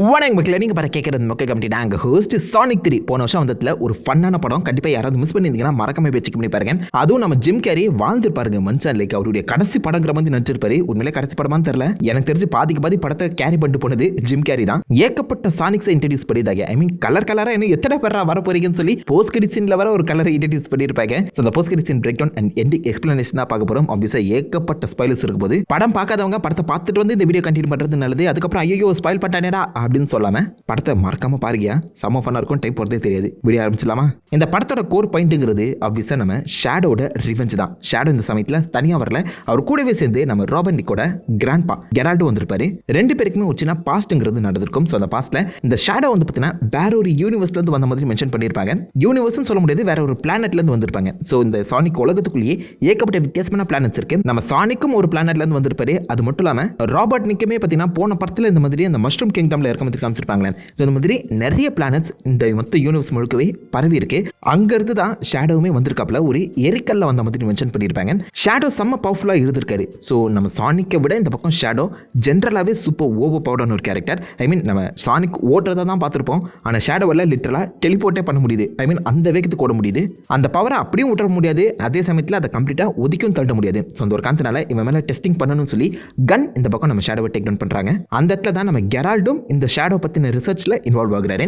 வணக்கம் மக்களே, நீங்கள் பார்த்து கேட்குறது மொக்க கமிட்டி. நாங்கள் ஹோஸ்ட் சானிக் 3 போன வருஷம் வந்ததில் ஒரு ஃபன்னான படம். கண்டிப்பாக யாராவது மிஸ் பண்ணியிருந்தீங்கன்னா மறக்காம போய் செக் பண்ணி பாருங்க. அதுவும் நம்ம ஜிம் கேரி வாழ்ந்துருப்பாருங்க மனுஷன். லைக் அவருடைய கடைசி படங்கிற மாதிரி நடிச்சிருப்பாரு. உண்மையிலே கடைசி படமான்னு தெரியல, எனக்கு தெரிஞ்சு பாதிக்கு பாதி படத்தை கேரி பண்ணிட்டு போனது ஜிம் கேரி தான். ஏகப்பட்ட சானிக்ஸை இன்ட்ரடியூஸ் பண்ணியிருந்தாங்க. ஐ மீன் கலராக என்ன எத்தனை பேரா வர போறீங்கன்னு சொல்லி போஸ்ட் கிரெடிட் சீன்ல வர ஒரு கலரை இன்ட்ரடியூஸ் பண்ணியிருப்பாங்க. ஸோ அந்த post credit scene break down and ending explanation தான் பார்க்க போகிறோம். ஆப்வியஸாக ஏகப்பட்ட ஸ்பாயில்ஸ் இருக்கும் போது படம் பார்க்காதவங்க படத்தை பார்த்துட்டு வந்து இந்த வீடியோ கண்டினியூ பண்ணுறது நல்லது. அதுக்கப்புறம் ஐயோ ஸ்பாயில் பண்ணிட்டானேடா அப்படின்னு சொல்லாம படத்தை மறக்காம பாருங்க. செம்ம ஃபன்னா இருக்கும், டைம் போறதே தெரியாது. வீடியோ ஆரம்பிச்சலாமா? இந்த படத்தோட கோர் பாயிண்ட்ங்கிறது ஆப்வியஸா நம்ம ஷேடோட ரிவெஞ்ச் தான். ஷேடோ இந்த சமயத்துல தனியா வரல, அவர் கூடவே சேர்ந்து நம்ம ராபர்ட் நிக்கோட கிராண்ட்பா கெரால்டோ வந்திருப்பாரு. ரெண்டு பேருக்குமே ஒரு சின்ன பாஸ்ட்ங்கிறது நடந்திருக்கும். ஸோ அந்த பாஸ்ட்ல இந்த ஷேடோ வந்து பார்த்தீங்கன்னா வேற ஒரு யூனிவர்ஸ்ல இருந்து வந்த மாதிரி மென்ஷன் பண்ணியிருப்பாங்க. யூனிவர்ஸ்னு சொல்ல முடியாது, வேற ஒரு பிளானட்ல இருந்து வந்திருப்பாங்க. ஸோ இந்த சானிக் உலகத்துக்குள்ளேயே ஏகப்பட்ட வித்தியாசமான பிளானட்ஸ் இருக்கு. நம்ம சானிக்கும் ஒரு பிளானட்ல இருந்து வந்திருப்பாரு. அது மட்டும் இல்லாம ராபர்ட் நிக்குமே பார்த்தீங்கன்னா போன படத்துல இந்த மாதிரி அந்த மஷ்ரூம் கிங்டம்ல இருக்க மாதிரி காமிச்சிருப்பாங்களே. இந்த மாதிரி நிறைய பிளானட்ஸ் இந்த மொத்த யூனிவர்ஸ் முழுக்கவே பரவி இருக்கு. அங்கிருந்து தான் ஷேடோவுமே வந்திருக்காப்ல, ஒரு எரிக்கல்ல வந்த மாதிரி மென்ஷன் பண்ணியிருப்பாங்க. ஷேடோ செம்ம பவர்ஃபுல்லா இருந்திருக்காரு. ஸோ நம்ம சானிக்கை விட இந்த பக்கம் ஷேடோ ஜென்ரலாகவே சூப்பர் ஓவர் பவர்டான ஒரு கேரக்டர். ஐ மீன் நம்ம சானிக் ஓட்டுறதை தான் பார்த்துருப்போம், ஆனால் ஷேடோவில் லிட்டரலாக டெலிபோர்ட்டே பண்ண முடியுது. ஐ மீன் அந்த வேகத்துக்கு ஓட முடியுது. அந்த பவரை அப்படியும் விட்டுற முடியாது, அதே சமயத்தில் அதை கம்ப்ளீட்டாக ஒதுக்கியும் தள்ள முடியாது. ஸோ அந்த ஒரு காரணத்தினால இவன் மேலே டெஸ்டிங் பண்ணணும்னு சொல்லி கன் இந்த பக்கம் நம்ம ஷேடோவை டேக் டவுன் பண்ணுறாங்க. அந்த இடத்துல தான் நம்ம கெரால்டும் இந்த ஷேடோ பற்றின ரிசர்ச்சில் இன்வால்வ் ஆகுறாரு.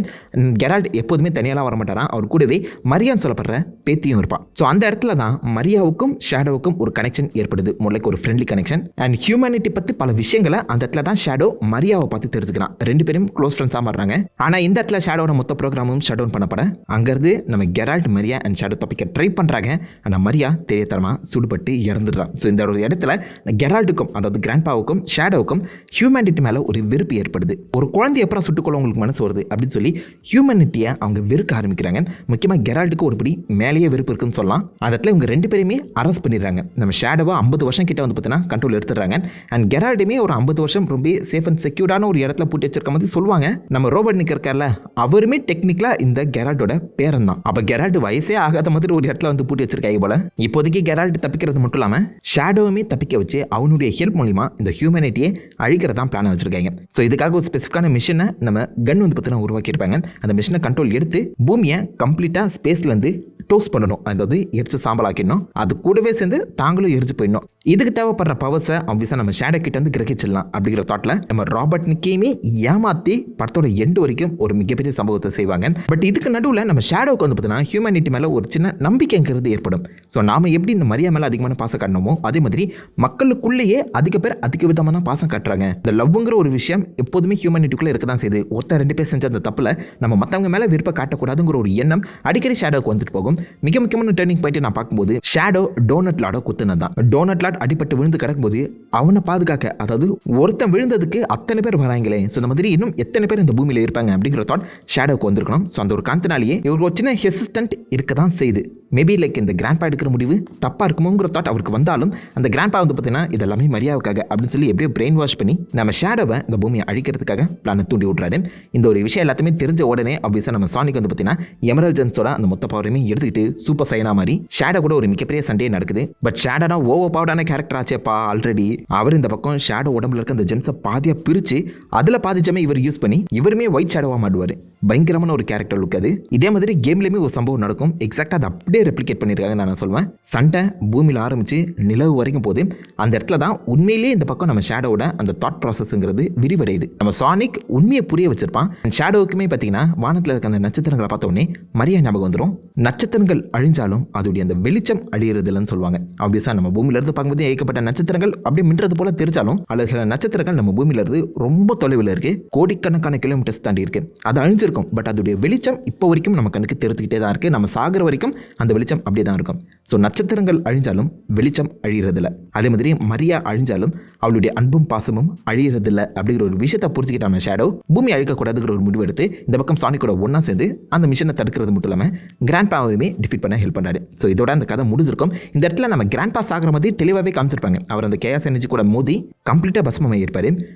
கெரால்ட் எப்போதுமே தனியாலாம் வர மாட்டாராம், அவர் கூடவே மரியான்னு சொல்லப்படுற பேத்தியும் இருப்பான். ஸோ அந்த இடத்துல தான் மரியாவுக்கும் ஷேடோவுக்கும் ஒரு கனெக்ஷன் ஏற்படுது, முறைக்கு ஒரு ஃப்ரெண்ட்லி கனெக்ஷன். அண்ட் ஹியூமனிட்டி பற்றி பல விஷயங்களை அந்த இடத்துல தான் ஷேடோ மரியாவை பார்த்து தெரிஞ்சுக்கிறான். ரெண்டு பேரும் க்ளோஸ் ஃப்ரெண்ட்ஸாக மாறுறாங்க. ஆனால் இந்த இடத்துல ஷேடோட மொத்த ப்ரோக்ராமும் ஷட் டவுன் பண்ணப்பட அங்கேருந்து நம்ம கெரால்ட் மரியா அண்ட் ஷேடோ தப்பிக்க ட்ரை பண்ணுறாங்க. ஆனால் மரியா தெரியத்தரமாக சுடுபட்டு இறந்துடுறான். ஸோ இந்த ஒரு இடத்துல கெரால்ட்டுக்கும் அதாவது கிராண்ட்பாவுக்கும் ஷேடோவுக்கும் ஹியூமனிட்டி மேலே ஒரு வெறுப்பு ஏற்படுது. ஒரு குழந்தை எப்பறம் சுட்டுக்கொள்ள உங்களுக்கு மனசு வருது அப்படின்னு சொல்லி ஹியூமனிட்டியை அவங்க வெறுக்க ஆரம்பிக்கிறாங்க. முக்கியமாக கெரால்ட்டுக்கு ஒருபடி மேலேயே வெறுப்பு இருக்குன்னு சொல்லலாம். அந்த இடத்துல இவங்க ரெண்டு பேருமே அரெஸ்ட் பண்ணிடுறாங்க. நம்ம ஷேடோவை 50 வருஷம் கிட்ட வந்து பார்த்தீங்கன்னா கண்ட்ரோல் எடுத்துடுறாங்க. அண்ட் கெரால்டுமே ஒரு 50 வருஷம் ரொம்ப சேஃப் அண்ட் செக்யூர்டான ஒரு இடத்துல பூட்டி வச்சிருக்க மாதிரி சொல்லுவாங்க. நம்ம ரோபர்ட் நிக் இருக்கார்ல, அவருமே டெக்னிக்கலாக இந்த கெரால்டோட பேரன் தான். அப்போ கெரால்ட் வயசே ஆகாத மாதிரி ஒரு இடத்துல வந்து பூட்டி வச்சிருக்காங்க போல. இப்போதைக்கு கெரால்ட் தப்பிக்கிறது மட்டும் இல்லாமல் ஷேடோவுமே தப்பிக்க வச்சு அவனுடைய ஹெல்ப் மூலிமா இந்த ஹியூமனிட்டியை அழிக்கிறதான் பிளான் வச்சிருக்காங்க. ஸோ இதுக்காக ஒரு ஸ்பெசிஃபிக்கான மிஷனை நம்ம கன் வந்து பார்த்தீங்கன்னா உருவாக்கியிருப்பாங்க. அந்த மிஷினை கண்ட்ரோல் எடுத்து பூமியை கம்ப்ளீட்டாக ஸ்பேஸ்லேருந்து டோஸ்ட் பண்ணணும், அதாவது எரிச்சு சாம்பல் ஆக்கிடணும். அது கூடவே சேர்ந்து தாங்களும் எரிச்சு போயிடணும். இதுக்கு தேவைப்படுற பவர்ஸை ஆப்வியஸாக நம்ம ஷேடோ கிட்ட வந்து கிரகிச்சிடலாம் அப்படிங்கிற தாட்டில் நம்ம ராபர்ட் நிக்கையுமே ஏமாற்றி படத்தோட எண்டு வரைக்கும் ஒரு மிகப்பெரிய சம்பவத்தை செய்வாங்க. பட் இதுக்கு நடுவில் நம்ம ஷேடோவுக்கு வந்து பார்த்தீங்கன்னா ஹியூமனிட்டி மேலே ஒரு சின்ன நம்பிக்கைங்கிறது ஏற்படும். ஸோ நாம எப்படி இந்த மரியா மேலே அதிகமான பாசம் காட்டணுமோ அதே மாதிரி மக்களுக்குள்ளேயே அதிக பேர் அதிக விதமான பாசம் காட்டுறாங்க. இந்த லவ்ங்கிற ஒரு விஷயம் எப்போதுமே ஹியூமனிட்டிக்குள்ளே இருக்க தான் செய்யுது. ஒருத்தர் ரெண்டு பேர் செஞ்ச அந்த தப்பில் நம்ம மற்றவங்க மேலே விருப்பம் காட்டக்கூடாதுங்கிற ஒரு எண்ணம் அடிக்கடி ஷேடோவுக்கு வந்துட்டு போகும். மிக முக்கியமான டர்னிங் பாயிண்ட் நான் பார்க்கும்போது ஷேடோ டோனட் லாட குத்துனது தான். டோனட் லாட் அடிபட்டு விழுந்து கிடக்கும்போது அவனை பாதுகாக்க, அதாவது ஒருத்தன் விழுந்ததுக்கு அத்தனை பேர் வராங்களே, ஸோ இந்த மாதிரி இன்னும் எத்தனை பேர் இந்த பூமியில் இருப்பாங்க அப்படிங்கிற தாட் ஷேடோவுக்கு வந்திருக்கணும். ஸோ அந்த ஒரு காரணத்தினாலேயே இவருக்கு ஒரு சின்ன ஹெசிஸ்டன்ட் இருக்க தான் செய்யுது. மேபி லைக் இந்த கிராண்ட்பா எடுக்கிற முடிவு தப்பாக இருக்குமோங்கிற தாட் அவருக்கு வந்தாலும் அந்த கிராண்ட்பா வந்து பார்த்தீங்கன்னா இதெல்லாமே மரியாவுக்காக அப்படின்னு சொல்லி எப்படியோ பிரெயின் வாஷ் பண்ணி நம்ம ஷேடோவை இந்த பூமியை அழிக்கிறதுக்காக பிளானை தூண்டி விட்றாரு. இந்த ஒரு விஷயம் எல்லாத்தையுமே தெரிஞ்ச உடனே ஆப்வியஸாக நம்ம சானிக் வந்து பார்த்தீங்கன்னா எமர்ஜென்ஸோட அந்த மொத்த பவரையுமே எடுத்துக்கிட்டு சூப்பர் சைனா மாதிரி ஷேடோ கூட ஒரு மிகப்பெரிய சண்டையே நடக்குது. பட் ஷேடோனா ஓவர் பவர்டான கேரக்டர் ஆச்சேப்பா ஆல்ரெடி. அவர் இந்த பக்கம் ஷேடோ உடம்புல இருக்க அந்த ஜெம்ஸை பாதியாக பிரித்து அதில் பாதிச்சமே இவர் யூஸ் பண்ணி இவருமே ஒயிட் ஷேடோவாக மாட்டுவார். பயங்கரமான ஒரு கேரக்டர் லுக் அது. இதே மாதிரி கேம்லேயுமே ஒரு சம்பவம் நடக்கும். எக்ஸாக்டாக அதை அப்படியே ரெப்ளிகேட் பண்ணியிருக்காங்க நான் சொல்லுவேன். சண்டை பூமியில் ஆரம்பித்து நிலவு வரைக்கும் போது அந்த இடத்துல தான் உண்மையிலேயே இந்த பக்கம் நம்ம ஷேடோட அந்த தாட் ப்ராசஸ்ங்கிறது விரிவடையுது. நம்ம சானிக் உண்மையை புரிய வச்சிருப்பான். ஷேடோவுக்குமே பார்த்தீங்கன்னா வானத்தில் இருக்க அந்த நட்சத்திரங்களை பார்த்த உடனே மரியா ஞாபகம் வந்துடும். நட்சத்திரங்கள் அழிஞ்சாலும் அதோடைய அந்த வெளிச்சம் அழியறதுலன்னு சொல்லுவாங்க. ஆப்வியஸாக நம்ம பூமியில இருந்து பார்க்கும்போது ஏகப்பட்ட நட்சத்திரங்கள் அப்படியே மின்றது போல தெரிஞ்சாலும் அல்லது சில நட்சத்திரங்கள் நம்ம பூமியில இருந்து ரொம்ப தொலைவில் இருக்கு, கோடிக்கணக்கான கிலோமீட்டர்ஸ் தாண்டி இருக்கு. அது அழிஞ்சிருக்கும், பட் அதோடைய வெளிச்சம் இப்போ வரைக்கும் நம்ம கண்ணுக்கு தெரிஞ்சுக்கிட்டே தான் இருக்கு. நம்ம சாகிற வரைக்கும் அந்த வெளிச்சம் அப்படியே தான் இருக்கும். ஸோ நட்சத்திரங்கள் அழிஞ்சாலும் வெளிச்சம் அழியறதில்ல. அதே மாதிரி மரியா அழிஞ்சாலும் அவளுடைய அன்பும் பாசமும் அழியறதில்ல அப்படிங்கிற ஒரு விஷயத்தை புரிஞ்சுக்கிட்டான ஷேடோ பூமி அழிக்கக்கூடாதுங்கிற ஒரு முடிவு எடுத்து இந்த பக்கம் சானிக்கோட ஒன்றா சேர்ந்து அந்த மிஷனை தடுக்கிறது மட்டும் இல்லாமல் கிராண்ட்பாவையுமே டிஃபீட் பண்ண ஹெல்ப் பண்ணாரு. ஸோ இதோட அந்த கதை முடிஞ்சிருக்கும். இந்த இடத்துல நம்ம கிராண்ட்பா சாகிற மாதிரி தெளிவாகவே காமிச்சிருப்பாங்க. அவர் அந்த கேஎஸ் எனர்ஜி கூட மோதி கம்ப்ளீட்டாக பஸ்மமாக இருப்பார்.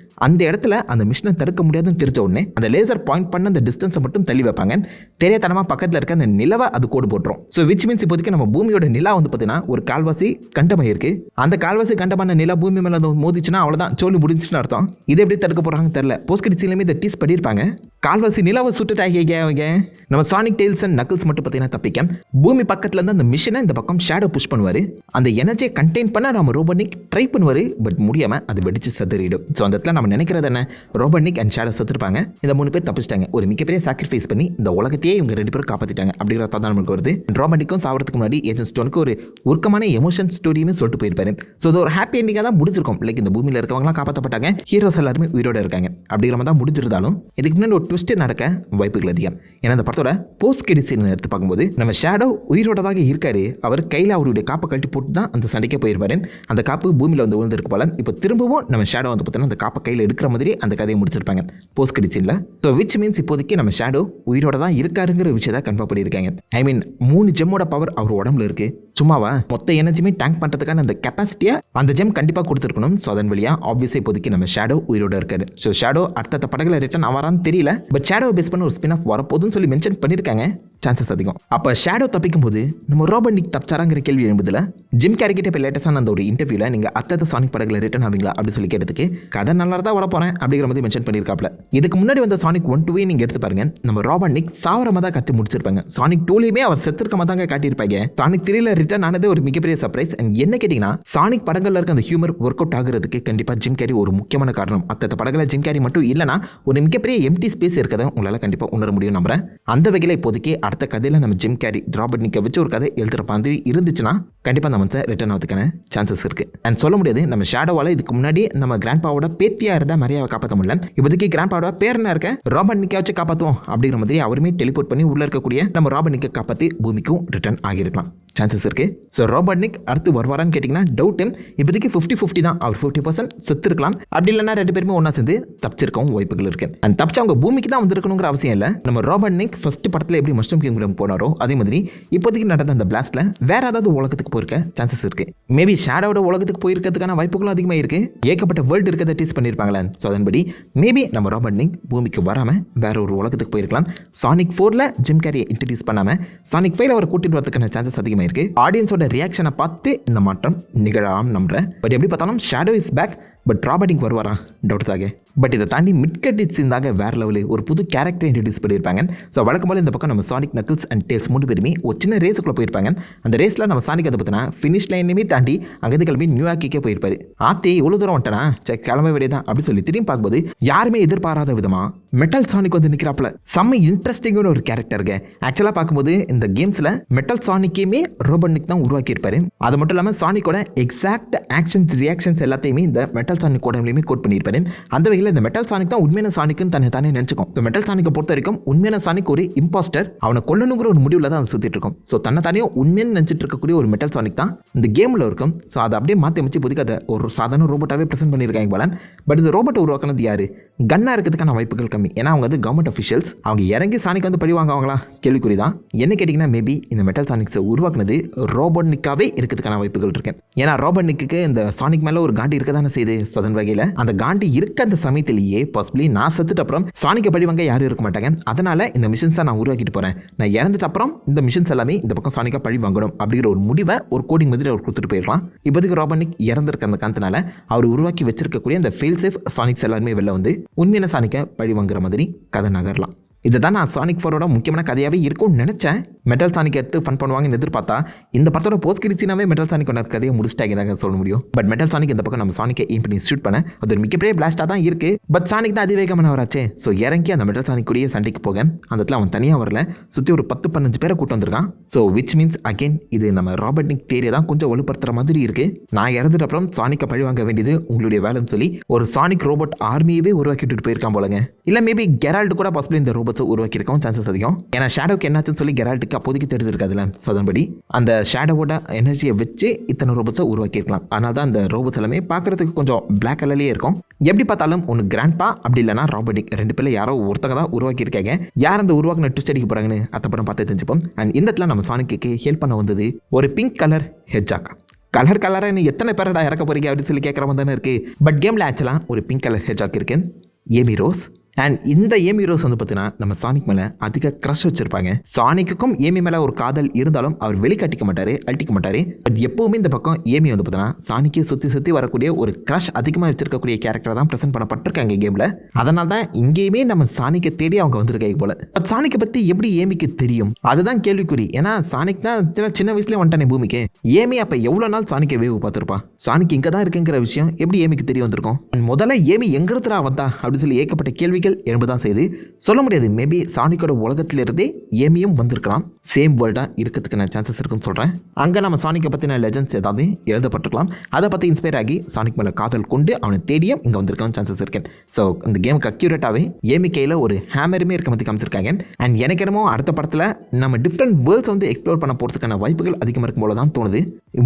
அந்த இடத்துல அந்த மிஷினை தடுக்க முடியாதுன்னு தெரிஞ்ச உடனே அந்த லேசர் பாயிண்ட் பண்ண அந்த டிஸ்டன்ஸை மட்டும் தள்ளி வைப்பாங்க. தெரியாதனமா பக்கத்தில் இருக்க அந்த நிலவை அது கோடு போட்டுரும். ஸோ விச் மீன்ஸ் இப்போதைக்கு நம்ம பூமியோட நிலா வந்து பார்த்தீங்கன்னா ஒரு கால்வாசி கண்டமாயிருக்கு. அந்த கால்வாசி கண்டமான நிலா பூமி மேலே மோதிச்சுன்னா அவ்வளோதான், சோழி முடிஞ்சுன்னு அர்த்தம். இதை எப்படி தடுக்க போகிறாங்கன்னு தெரியல. போஸ்ட் கிரெடிட்ஸ்லயுமே இதை டீஸ் பண்ணியிருப்பாங்க. கால்வாசி நிலாவை சுட்டுட்டாங்க அவங்க. நம்ம சானிக் டெயில்ஸ் அண்ட் நக்கிள்ஸ் மட்டும் பார்த்தீங்கன்னா தப்பிக்க பூமி பக்கத்துல இருந்து அந்த மிஷினை இந்த பக்கம் ஷேடோ புஷ் பண்ணுவார். அந்த எனர்ஜியை கண்டெயின் பண்ண நம்ம ரோபோனிக் ட்ரை பண்ணுவார். பட் முடியாமல் அது வெடிச்சு செத்துறிடும். ஸோ அந்த இடத்துல நம்ம நினைக்கிறது என்ன, ரோபோனிக் அண்ட் ஷேடோ செத்துருப்பாங்க. இந்த 3 பேர் தப்பிச்சிட்டாங்க. ஒரு மிகப்பெரிய சாக்ரிஃபைஸ் பண்ணி இந்த உலகத்தையே இவங்க 2 பேரும் காப்பாற்றிட்டாங்க அப்படிங்கிறத தான் நமக்கு வருது. ரோபோனிக்கும் சாவறதுக்கு முன்னாடி ஏஜென்ட் ஸ்டோனுக்கு ஒரு உருக்கமான எமோஷன் ஸ்டோரின்னு சொல்லிட்டு போயிருப்பாரு. ஸோ அது ஒரு ஹாப்பி எண்டிங்காக தான் முடிச்சிருக்கும். லைக் இந்த பூமியில் இருக்கவங்களாம் காப்பாற்றப்பட்டாங்க, ஹீரோஸ் எல்லாருமே உயிரோட இருக்காங்க அப்படிங்கிற மாதிரி தான் முடிஞ்சிருந்தாலும் இதுக்கு முன்னாடி ஒரு ட்விஸ்ட் நடக்க வாய்ப்புகள் அதிகம். ஏன்னா இந்த படத்தோட போஸ்ட் கிரெடிட் சீன் எடுத்து பார்க்கும்போது நம்ம ஷேடோ உயிரோடதாக இருக்காரு. அவர் கையில் அவருடைய காப்பை கழட்டி போட்டு தான் அந்த சண்டைக்கே போயிருப்பாரு. அந்த காப்பு பூமியில் வந்து விழுந்திருக்கு போல. இப்போ திரும்பவும் நம்ம ஷேடோ வந்து பார்த்தீங்கன்னா அந்த காப்பை கையில் எடுக்கிற மாதிரி அந்த கதையை முடிச்சிருப்பாங்க போஸ்ட் கிரெடிட் சீனில். ஸோ விச் மீன்ஸ் இப்போதைக்கு நம்ம ஷேடோ உயிரோட தான் இருக்காருங்கிற விஷயத்தை கன்ஃபார்ம் பண்ணியிருக்காங்க. ஐ மீன் 3 ஜெம்மோட பவர் அவர் உடம்புல இருக்கு. சும்மாவா மொத்த எனர்ஜியுமே டேங்க் பண்ணுறதுக்கான அந்த கெப்பாசிட்டியை அந்த ஜெம் கண்டிப்பாக கொடுத்துருக்கணும். ஸோ அதன் வழியாக ஆப்வியஸாக இப்போதைக்கு நம்ம ஷேடோ உயிரோட இருக்காரு. ஸோ ஷேடோ அடுத்த படங்களை ரிட்டர்ன் ஆவாரான்னு தெரியல. பட் ஷேடோ பேஸ் பண்ண ஒரு ஸ்பின் ஆஃப் வரப்போதுன்னு சொல்லி மென்ஷன் பண்ணியிருக்காங்க. சான்சஸ் அதிகம். அப்போ ஷேடோ தப்பிக்கும் போது நம்ம ரோபோனிக் தப்பிச்சாராங்கிற கேள்வி எழும்புதில் ஜிம் கேரி கிட்ட இப்போ லேட்டஸ்டான அந்த ஒரு இன்டர்வியூவில் நீங்கள் அடுத்த சானிக் படங்களை ரிட்டர்ன் ஆவீங்களா அப்படின்னு சொல்லி கேட்டதுக்கு கதை நல்லா தான் வர போகிறேன் அப்படிங்கிற மாதிரி மென்ஷன் பண்ணியிருக்காப்ல. இதுக்கு முன்னாடி வந்த சானிக் 1-2 நீங்கள் எடுத்து பாருங்க, நம்ம ரோபோனிக் சாவரமாக தான் கட்டி முடிச்சிருப்பாங்க. சானிக் 2லையுமே அவர் செத்துருக்கமாக தாங்க காட்டியிருப்பாங்க. சானிக் 3ல ரிட்டர்ன் ஆனது ஒரு மிகப்பெரிய சர்ப்ரைஸ். அண்ட் என்ன கேட்டிங்கன்னா சானிக் படங்களில் இருக்க அந்த ஹியூமர் ஒர்க் அவுட் ஆகுறதுக்கு கண்டிப்பாக ஜிம் கேரி ஒரு முக்கியமான காரணம். அடுத்த படங்களில் ஜிம் கேரி மட்டும் இல்லைனா ஒரு மிகப்பெரிய எம்டி ஸ்பேஸ் இருக்கிறத உங்களால் கண்டிப்பாக உணர முடியும் நம்புறேன். அந்த வகையில் இப்போதைக்கு அடுத்த கதையில் நம்ம ஜிம் கேரி ராபர்ட்னிக்கை வச்சு ஒரு கதை எழுதுகிற மாதிரி இருந்துச்சுன்னா கண்டிப்பாக நம்ம ரிட்டர்ன் ஆகிறதுக்கான சான்சஸ் இருக்குது. அண்ட் சொல்ல முடியாது நம்ம ஷேடோவால் இதுக்கு முன்னாடி நம்ம கிராண்ட்பாவோட பேத்தியாக இருந்தால் மரியாதை காப்பாற்ற முடியல. இப்போதைக்கு கிராண்ட்பாவோட பேரனா இருக்க ராபர்ட்னிக்கை வச்சு காப்பாற்றுவோம் அப்படிங்கிற மாதிரி அவருமே டெலிபோர்ட் பண்ணி உள்ளே இருக்கக்கூடிய நம்ம ராபர்ட்னிக்கை காப்பாற்றி பூமிக்கும் ரிட்டர்ன் ஆகியிருக்கலாம். சான்சஸ் இருக்குது. ஸோ ராபர்ட்னிக் அடுத்து வருவாரான்னு கேட்டிங்கன்னா டவுட்டு. இப்போதைக்கு 50-50 தான். அவர் 50% செத்து இருக்கலாம். அப்படி இல்லைன்னா 2 பேருமே ஒன்றா சேர்ந்து தப்பிச்சிருக்கவும் வாய்ப்புகள் இருக்குது. அண்ட் தப்பிச்சு அவங்க பூமிக்கு தான் வந்திருக்கணுங்கிற அவசியம் இல்லை. நம்ம ராபர்ட்னிக் ஃபர்ஸ்ட் படத்தில் எப்படி மஷ்ரூம் கிங்டம் போனாரோ அதே மாதிரி இப்போதைக்கு நடந்த அந்த பிளாஸ்ட்ல வேற ஏதாவது உலகத்துக்கு போயிருக்க சான்சஸ் இருக்குது. மேபி ஷேடோட உலகத்துக்கு போயிருக்கிறதுக்கான வாய்ப்புகளும் அதிகமாக இருக்குது. ஏகப்பட்ட வேர்ல்டு இருக்கிறத டீஸ் பண்ணியிருப்பாங்களே. ஸோ அதன்படி மேபி நம்ம ராபர்ட்னிக் பூமிக்கு வராமல் வேற ஒரு உலகத்துக்கு போயிருக்கலாம். சானிக் 4ல ஜிம் கேரியை இன்ட்ரடியூஸ் பண்ணாமல் சானிக் 5ல அவர் கூட்டிட்டு வரதுக்கான சான்சஸ் அதிகமாக இருக்கு. ஆடியன்ஸோட ரியாக்ஷனை பார்த்து இந்த மாற்றம் நிகழலாம் நம்புறேன். பட் எப்படி பார்த்தாலும் ஷேடோ இஸ் பேக். பட் ராபர்ட்னிக் வருவாரா டவுட் தாங்க. பட் இதை தாண்டி மிட் கிரெடிட்ஸ் இருந்தாங்க வேற லெவலில் ஒரு புது கேரக்டர் இன்ட்ரடியூஸ் பண்ணியிருப்பாங்க. ஸோ வழக்கம் போல இந்த பக்கம் நம்ம சானிக் நக்கிள்ஸ் அண்ட் டேல்ஸ் 3 பேருமே ஒரு சின்ன ரேஸுக்குள்ளே போயிருப்பாங்க. அந்த ரேஸில் நம்ம சானிக் அதை பார்த்தீங்கன்னா ஃபினிஷ் லைனையுமே தாண்டி அங்கே கிளம்பி நியூயார்க்கே போயிருப்பாரு. ஆத்தி இவ்வளோ தூரம் வந்துட்டனா சரி கிளம்ப வேண்டியதான் அப்படின்னு சொல்லி திரும்பி பார்க்கும்போது யாருமே எதிர்பாராத விதமாக மெட்டல் சானிக் வந்து நிற்கிறாப்புல. செம்ம இன்ட்ரெஸ்டிங்கான ஒரு கேரக்டருங்க. ஆக்சுவலாக பார்க்கும்போது இந்த கேம்ஸில் மெட்டல் சானிக்கையுமே ராபர்ட்னிக் தான் உருவாக்கியிருப்பாரு. அது மட்டும் இல்லாமல் சானிக்கோட எக்ஸாக்ட் ஆக்ஷன்ஸ் ரியாக்ஷன்ஸ் எல்லாத்தையுமே இந்த மெட்டல் சானிக் கோடையிலுமே கோட் பண்ணியிருப்பாரு. அந்த வகையில் இந்த மெட்டல் சானிக் தான் உண்மையான சானிக்குன்னு தன்னை தானே நினச்சிக்கும். இப்போ மெட்டல் சானிக்கை பொறுத்த வரைக்கும் உண்மையான சானிக் ஒரு இம்பாஸ்டர். அவனை கொல்லணுங்கிற ஒரு முடிவில் தான் சுற்றிட்டு இருக்கும். ஸோ தன்னை தானே உண்மையான நினச்சிட்டு இருக்கக்கூடிய ஒரு மெட்டல் சானிக் தான் இந்த கேமில் இருக்கும். ஸோ அதை அப்படியே மாற்றி அமைச்சு புதுக்க அதை ஒரு சாதாரண ரோபோட்டாகவே ப்ரெசென்ட் பண்ணியிருக்காங்க போல. பட் இந்த ரோபோட்டை உருவாக்குனது யாரு? கன்னா இருக்கிறதுக்கான வாய்ப்புகள் கம்மி. ஏன்னா அவங்க வந்து கவர்மெண்ட் அஃபிஷியல்ஸ். அவங்க இறங்கி சானிக் வந்து பழி வாங்குவாங்களா கேள்விக்குறி தான். என்ன கேட்டிங்கன்னா மேபி இந்த மெட்டல் சானிக்ஸை உருவாக்குனது ராபர்ட்னிக்காவே இருக்கிறதுக்கான வாய்ப்புகள் இருக்கு. ஏன்னா ராபர்ட்னிக்கு இந்த சானிக் மேலே ஒரு காண்டி இருக்க தானே செய்யுது. சதன் வகையில் அந்த காண்டி இருக்க அந்த சமயத்திலேயே பாசிபிளி நான் செத்துட்டு அப்புறம் சானிக்கை பழி வாங்க யாரும் இருக்க மாட்டாங்க. அதனால இந்த மிஷின்ஸை நான் உருவாக்கிட்டு போகிறேன். நான் இறந்துட்டு அப்புறம் இந்த மிஷின்ஸ் எல்லாமே இந்த பக்கம் சானிக்கா பழி வாங்கணும் அப்படிங்கிற ஒரு முடிவை ஒரு கோடிங் மாதிரி அவர் கொடுத்துட்டு போயிடலாம். இப்போதைக்கு ராபர்ட்னிக் இறந்திருக்க அந்த காரணத்தினால அவர் உருவாக்கி வச்சிருக்கக்கூடிய அந்த ஃபெயில் சேஃப் சானிக்ஸ் எல்லாருமே வெளில வந்து உண்மையான சானிக்கை பழி வாங்குற மாதிரி கதை நகரலாம். இதுதான் நான் சானிக் 4ஓட முக்கியமான கதையாகவே இருக்கும்னு நினச்சேன். மெட்டல் சானிக் எடுத்து ஃபன் பண்ணுவாங்கன்னு எதிர்பார்த்தா இந்த படத்தோட போஸ்ட் கிரெடிட்ஸ்னாவே மெட்டல் சானிக்கோட கதையை முடிச்சிட்டாங்க சொல்ல முடியும். பட் மெட்டல் சானிக் இந்த பக்கம் நம்ம சானிக்கை ஏம் பண்ணி ஷூட் பண்ண அது ஒரு மிகப்பெரிய பிளாஸ்டாக தான் இருக்குது. பட் சானிக் தான் அதிவேகமானவராச்சே. ஸோ இறங்கி அந்த மெட்டல் சானிக்குரிய சண்டைக்கு போக அந்த இடத்துல அவன் தனியாக வரல, சுற்றி ஒரு 10-15 பேரை கூட்டு வந்திருக்கான். ஸோ விச் மீன்ஸ் அகெயின் இது நம்ம ராபர்ட்னிக் தேரியை தான் கொஞ்சம் வலுப்படுத்துகிற மாதிரி இருக்குது. நான் இறந்துட்டு அப்புறம் சானிக்கை பழி வாங்க வேண்டியது உங்களுடைய வேலைன்னு சொல்லி ஒரு சானிக் ரோபோட் ஆர்மியவே உருவாக்கிட்டு போயிருக்கான் போலங்க. இல்லை மேபி கெரால்ட் கூட பாசிபிள் இந்த ரோபோட்ஸை உருவாக்கியிருக்கவும் சான்சஸ் அதிகம். ஏன்னா ஷேடோக்கு என்னாச்சுன்னு சொல்லி கெரால்ட்டுக்கு அப்போதைக்கு தெரிஞ்சிருக்காதுல்ல. ஸோ அதன்படி அந்த ஷேடோவோட எனர்ஜியை வச்சு இத்தனை ரோபோட்ஸை உருவாக்கியிருக்கலாம். ஆனால் தான் அந்த ரோபோட்ஸ் எல்லாமே பார்க்குறதுக்கு கொஞ்சம் பிளாக் கலர்லேயே இருக்கும். எப்படி பார்த்தாலும் ஒன்று கிராண்ட்பா அப்படி இல்லைனா ராபர்ட்னிக் 2 பேரில் யாரோ ஒருத்தங்க தான் உருவாக்கியிருக்காங்க. யார் அந்த உருவாக்கின ட்விஸ்ட் அடிக்க போகிறாங்கன்னு அத்தப்படம் பார்த்து தெரிஞ்சுப்போம். அண்ட் இந்த இடத்துல நம்ம சானிக்கு ஹெல்ப் பண்ண வந்தது ஒரு பிங்க் கலர் ஹெட்ஜாக். கலர் கலராக எத்தனை பேரடா இறக்க போறீங்க அப்படின்னு சொல்லி கேட்குற மாதிரி தானே இருக்குது. பட் கேமில் ஆக்சுவலாக ஒரு பிங்க் கலர் ஹெட்ஜாக் இருக்கு, ஏமி ரோஸ். அண்ட் இந்த ஏமி ரோஸ் வந்து பார்த்தீங்கன்னா நம்ம சானிக் மேலே அதிக க்ரஷ் வச்சிருப்பாங்க. சானிக்குக்கும் ஏமி மேலே ஒரு காதல் இருந்தாலும் அவர் வெளிக்காட்டிக்க மாட்டார், அழட்டிக்க மாட்டார். பட் எப்போவுமே இந்த பக்கம் ஏமி வந்து பார்த்தீங்கன்னா சானிக்கு சுற்றி வரக்கூடிய ஒரு க்ரஷ் அதிகமாக வச்சிருக்கக்கூடிய கேரக்டர் தான் ப்ரெசென்ட் பண்ணப்பட்டிருக்காங்க கேமில். அதனால தான் இங்கேயுமே நம்ம சானிக்கை தேடி அவங்க வந்திருக்காங்க போல. பட் சானிக்கை பற்றி எப்படி ஏமிக்கு தெரியும் அதுதான் கேள்விக்குறி. ஏன்னா சானிக் தான் சின்ன வயசுலேயே வந்துட்டானே பூமிக்கு. ஏமி அப்போ எவ்வளோ நாள் சானிக்கை வேவு பார்த்துருப்பா? சானிக் இங்கே தான் இருக்குங்கிற விஷயம் எப்படி ஏமிக்கு தெரிய வந்திருக்கும்? முதல்ல ஏமி எங்கிருந்துடா வந்தா அப்படின்னு சொல்லி ஏகப்பட்ட கேள்விகள் என்பதான் செய்து சொல்ல முடியாது. மேபி சானிக்கோட உலகத்திலிருந்தே ஏமியும் வந்திருக்கலாம், சேம் வேர்ல்டாக இருக்கிறதுக்கான சான்சஸ் இருக்குன்னு சொல்கிறேன். அங்கே நம்ம சானிக்கை பற்றின லெஜண்ட்ஸ் ஏதாவது எழுதப்பட்டிருக்கலாம், அதை பற்றி இன்ஸ்பயர் ஆகி சானிக் மேலே காதல் கொண்டு அவனை தேடியும் இங்கே வந்திருக்கான சான்சஸ் இருக்கு. ஸோ இந்த கேமுக்கு அக்யூரேட்டாகவே ஏமி கையில் ஒரு ஹேமருமே இருக்க மாதிரி காமிச்சிருக்காங்க. அண்ட் எனக்கு என்னமோ அடுத்த படத்தில் நம்ம டிஃப்ரெண்ட் வேர்ல்ட்ஸ் வந்து எக்ஸ்ப்ளோர் பண்ண போகிறதுக்கான வாய்ப்புகள் அதிகமாக இருக்கும் போல தான் தோணுது.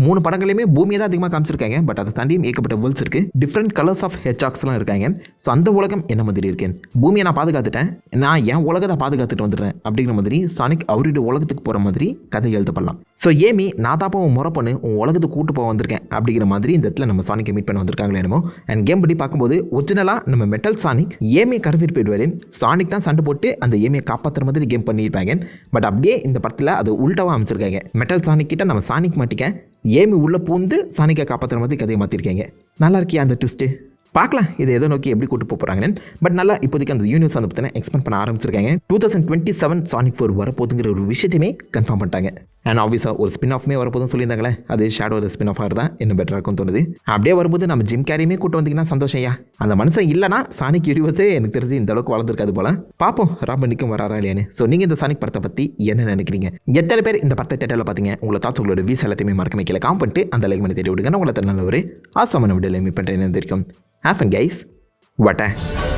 3 படங்களையுமே பூமியை தான் அதிகமாக காமிச்சிருக்காங்க. பட் அதை தாண்டியும் ஏகப்பட்ட வேர்ல்ட்ஸ் இருக்குது, டிஃப்ரெண்ட் கலர்ஸ் ஆஃப் ஹெட்ஜாக்ஸ்லாம் இருக்காங்க. ஸோ அந்த உலகம் என்ன மாதிரி இருக்கு, பூமியை நான் பாதுகாத்துட்டேன், நான் என் உலகத்தை பாதுகாத்துட்டு வந்துடுறேன் அப்படிங்கிற மாதிரி சானிக் அவருடைய உலகத்துக்கு போகிற மாதிரி கதை எழுதப்படலாம். ஸோ ஏமி நான் தாப்பா உன் முறை பண்ணு உன் உலகத்துக்கு கூட்டு போக வந்திருக்கேன் அப்படிங்கிற மாதிரி இந்த இடத்துல நம்ம சானிக்கை மீட் பண்ண வந்திருக்காங்களே என்னமோ. அண்ட் கேம் படி பார்க்கும்போது ஒரிஜினலாக நம்ம மெட்டல் சானிக் ஏமியை கடத்திட்டு போயிடுவார். சானிக் தான் சண்டை போட்டு அந்த ஏமியை காப்பாற்றுற மாதிரி கேம் பண்ணியிருப்பாங்க. பட் அப்படியே இந்த படத்தில் அது உள்டாவாக அமைச்சிருக்காங்க. மெட்டல் சானிக் கிட்ட நம்ம சானிக் மாட்டிக்க ஏமி உள்ளே பூந்து சானிக்கை காப்பாற்றுற மாதிரி கதையை மாற்றிருக்காங்க. நல்லா இருக்கியா அந்த ட்விஸ்ட்டு? பார்க்கலாம் இதை எதை நோக்கி எப்படி கூட்டு போகிறாங்கன்னு. பட் நல்லா இப்போதைக்கு அந்த யூனிவர்ஸ் வந்து பார்த்தீங்கன்னா எக்ஸ்பெண்ட் பண்ண ஆரம்பிச்சிருக்காங்க. 2027 சானிக் 4 வரப்போகுதுங்கிற ஒரு விஷயத்தையுமே கன்ஃபார்ம் பண்ணிட்டாங்க. அண்ட் ஆப்வியஸாக ஒரு ஸ்பின் ஆஃப்மே வரப்போதுன்னு சொல்லியிருந்தாங்களே, அது ஷேடோட ஸ்பின் ஆஃப் தான் இன்னும் பெட்டராக இருக்கும்னு தோணுது. அப்படியே வரும்போது நம்ம ஜிம் கேரியுமே கூட்டு வந்தீங்கன்னா சந்தோஷம் ஐயா. அந்த மனுஷன் இல்லைனா சானிக் யூனிவர்ஸே எனக்கு தெரிஞ்சு இந்த அளவுக்கு வளர்ந்துருக்காது போல. பார்ப்போம் ராபனிக்கும் வராரா இல்லையான்னு. ஸோ நீங்கள் இந்த சானிக் படத்தை பற்றி என்ன நினைக்கிறீங்க? எத்தனை பேர் இந்த படத்தை தேட்டரில் பார்த்தீங்க? உங்களை தாட்ஸ் உங்களோட வீஸ் எல்லாத்தையுமே மறக்க கீழே காம் பண்ணிட்டு அந்த லைக் பண்ணி தேடி விடுங்க. உங்களை நல்ல ஒரு ஆசமான விடலை மீட் பண்ணுறேன். தெரியும் ஹேஃபன் கைஸ். What a